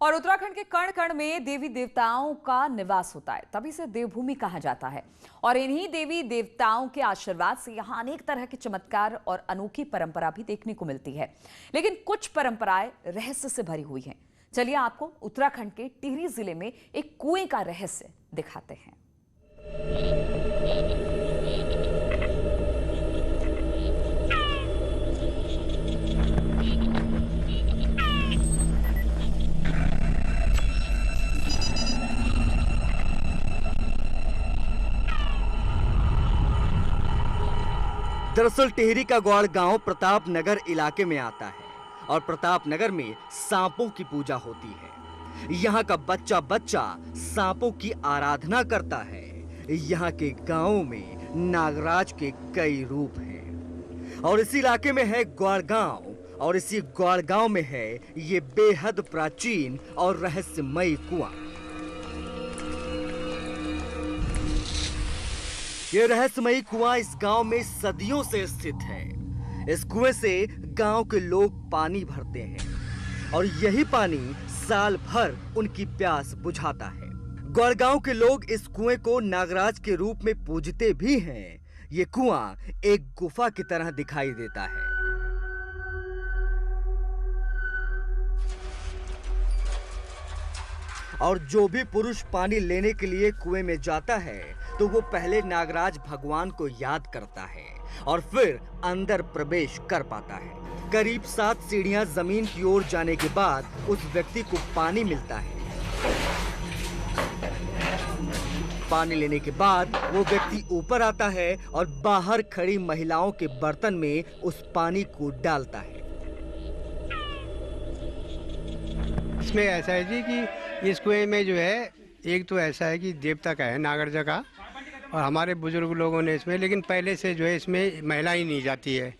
और उत्तराखंड के कण कण में देवी देवताओं का निवास होता है, तभी इसे देवभूमि कहा जाता है। और इन्हीं देवी देवताओं के आशीर्वाद से यहाँ अनेक तरह के चमत्कार और अनोखी परंपरा भी देखने को मिलती है। लेकिन कुछ परंपराएं रहस्य से भरी हुई हैं। चलिए आपको उत्तराखंड के टिहरी जिले में एक कुएं का रहस्य दिखाते हैं। दरअसल टिहरी का ग्वाड़ गांव प्रताप नगर इलाके में आता है और प्रताप नगर में सांपों की पूजा होती है। यहाँ का बच्चा बच्चा सांपों की आराधना करता है। यहाँ के गांवों में नागराज के कई रूप हैं और इसी इलाके में है ग्वाड़ गांव और इसी ग्वाड़ गांव में है ये बेहद प्राचीन और रहस्यमयी कुआं। ये रहस्यमयी कुआं इस गांव में सदियों से स्थित है। इस कुएं से गांव के लोग पानी भरते हैं और यही पानी साल भर उनकी प्यास बुझाता है। ग्वाड़ गांव के लोग इस कुएं को नागराज के रूप में पूजते भी हैं। ये कुआं एक गुफा की तरह दिखाई देता है। और जो भी पुरुष पानी लेने के लिए कुएं में जाता है तो वो पहले नागराज भगवान को याद करता है और फिर अंदर प्रवेश कर पाता है। करीब 7 सीढ़ियां जमीन की ओर जाने के बाद उस व्यक्ति को पानी मिलता है। पानी लेने के बाद वो व्यक्ति ऊपर आता है और बाहर खड़ी महिलाओं के बर्तन में उस पानी को डालता है। इसमें ऐसा है जी कि इस कुएं में जो है एक तो ऐसा है कि देवता का है, नागराजा का, और हमारे बुजुर्ग लोगों ने इसमें, लेकिन पहले से जो है इसमें महिला ही नहीं जाती है,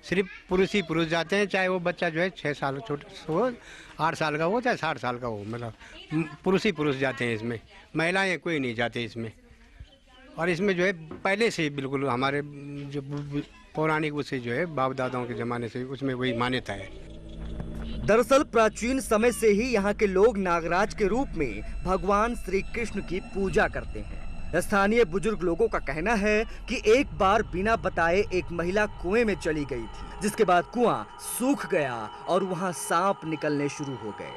सिर्फ पुरुष ही पुरुष जाते हैं। चाहे वो बच्चा जो है 6 साल छोटा हो, 8 साल का हो, चाहे 60 साल का हो, मतलब पुरुष ही पुरुष जाते हैं इसमें, महिलाएं कोई नहीं जाते इसमें। और इसमें जो है पहले से बिल्कुल हमारे जो पौराणिक उससे जो है बाप दादाओं के ज़माने से उसमें वही मान्यता है। दरअसल प्राचीन समय से ही यहाँ के लोग नागराज के रूप में भगवान श्री कृष्ण की पूजा करते हैं। स्थानीय बुजुर्ग लोगों का कहना है कि एक बार बिना बताए एक महिला कुएं में चली गई थी, जिसके बाद कुआं सूख गया और वहां सांप निकलने शुरू हो गए।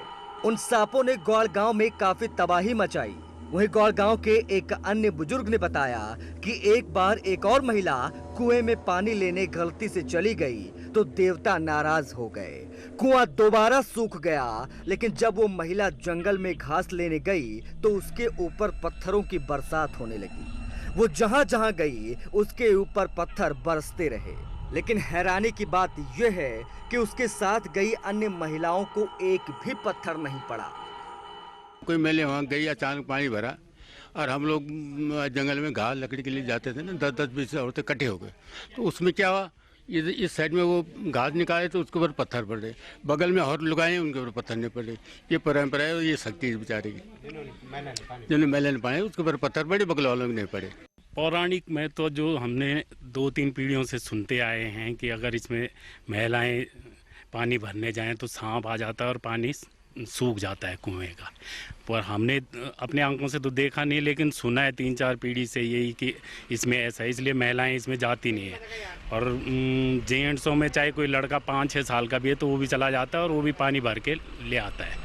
उन सांपों ने ग्वाड़ गांव में काफी तबाही मचाई। वहीं ग्वाड़ गांव के एक अन्य बुजुर्ग ने बताया कि एक बार एक और महिला कुएं में पानी लेने गलती से चली गई तो देवता नाराज हो गए। कुआं दोबारा सूख गया, लेकिन जब वो महिला जंगल में घास लेने गई तो उसके ऊपर पत्थरों की बरसात होने लगी। वो जहां जहां गई उसके ऊपर पत्थर बरसते रहे। लेकिन हैरानी की बात यह है कि उसके साथ गई अन्य महिलाओं को एक भी पत्थर नहीं पड़ा। कोई मेले वहाँ गई, अचानक पानी भरा और हम लोग जंगल में घास लकड़ी के लिए जाते थे ना, 10-20 औरतें इकट्ठे हो गए। तो उसमें क्या हुआ, इस साइड में वो घास निकाले तो उसके ऊपर पत्थर पड़ रहे, बगल में और लुगाए उनके ऊपर पत्थर नहीं पड़े। ये परंपरा है, ये शक्ति है बेचारे की, जिन्होंने मैले नहीं पाए उसके ऊपर पत्थर पड़े, बगल वालों के नहीं पड़े। पौराणिक में तो जो हमने 2-3 पीढ़ियों से सुनते आए हैं कि अगर इसमें महिलाएं पानी भरने जाएं तो सांप आ जाता है और पानी सूख जाता है कुएं का। पर हमने अपने आंखों से तो देखा नहीं, लेकिन सुना है 3-4 पीढ़ी से यही कि इसमें ऐसा है, इसलिए महिलाएं इसमें जाती नहीं है। और जेंट्सों में चाहे कोई लड़का 5-6 साल का भी है तो वो भी चला जाता है और वो भी पानी भर के ले आता है।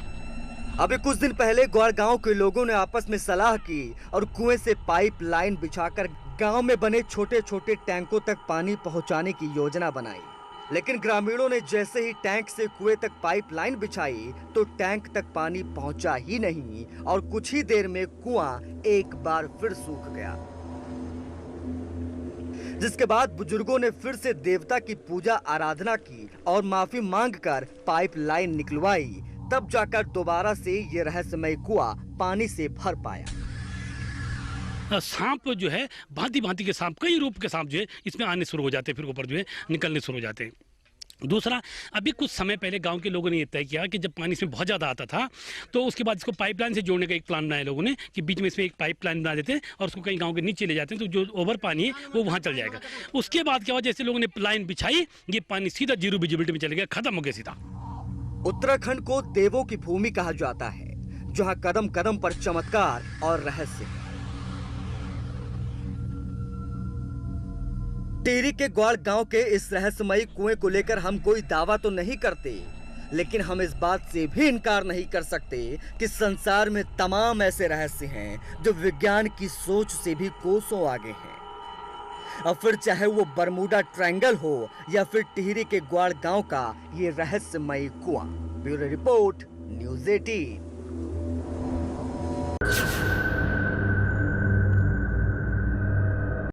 अभी कुछ दिन पहले ग्वाड़ गांव के लोगों ने आपस में सलाह की और कुएं से पाइप लाइन बिछाकर गांव में बने छोटे छोटे टैंकों तक पानी पहुंचाने की योजना बनाई। लेकिन ग्रामीणों ने जैसे ही टैंक से कुएं तक पाइपलाइन बिछाई तो टैंक तक पानी पहुंचा ही नहीं और कुछ ही देर में कुआं एक बार फिर सूख गया। जिसके बाद बुजुर्गों ने फिर से देवता की पूजा आराधना की और माफी मांगकर पाइपलाइन निकलवाई। तब जाकर दोबारा से ये रहस्यमय कुआं पानी से भर पाया। सांप जो है भांति भांति के सांप, कई रूप के सांप जो है इसमें आने शुरू हो जाते हैं, फिर ऊपर जो है निकलने शुरू हो जाते हैं। दूसरा, अभी कुछ समय पहले गांव के लोगों ने ये तय किया कि जब पानी इसमें बहुत ज़्यादा आता था तो उसके बाद इसको पाइपलाइन से जोड़ने का एक प्लान बनाया लोगों ने कि बीच में इसमें एक पाइपलाइन बना देते हैं और उसको कहीं गांव के नीचे ले जाते हैं, तो जो ओवर पानी है वो वहाँ चल जाएगा। उसके बाद क्या हुआ, जैसे लोगों ने लाइन बिछाई, ये पानी सीधा जीरो विजिबिलिटी में चले गया, खत्म हो गया सीधा। उत्तराखंड को देवों की भूमि कहा जाता है, जहां कदम कदम पर चमत्कार और रहस्य है। टिहरी के ग्वाड़ गांव के इस रहस्यमयी कुएं को लेकर हम कोई दावा तो नहीं करते, लेकिन हम इस बात से भी इनकार नहीं कर सकते कि संसार में तमाम ऐसे रहस्य हैं जो विज्ञान की सोच से भी कोसों आगे हैं। अब फिर चाहे वो बरमूडा ट्रायंगल हो या फिर टिहरी के ग्वाड़ गांव का ये रहस्यमयी कुआं। Bureau report, news 18।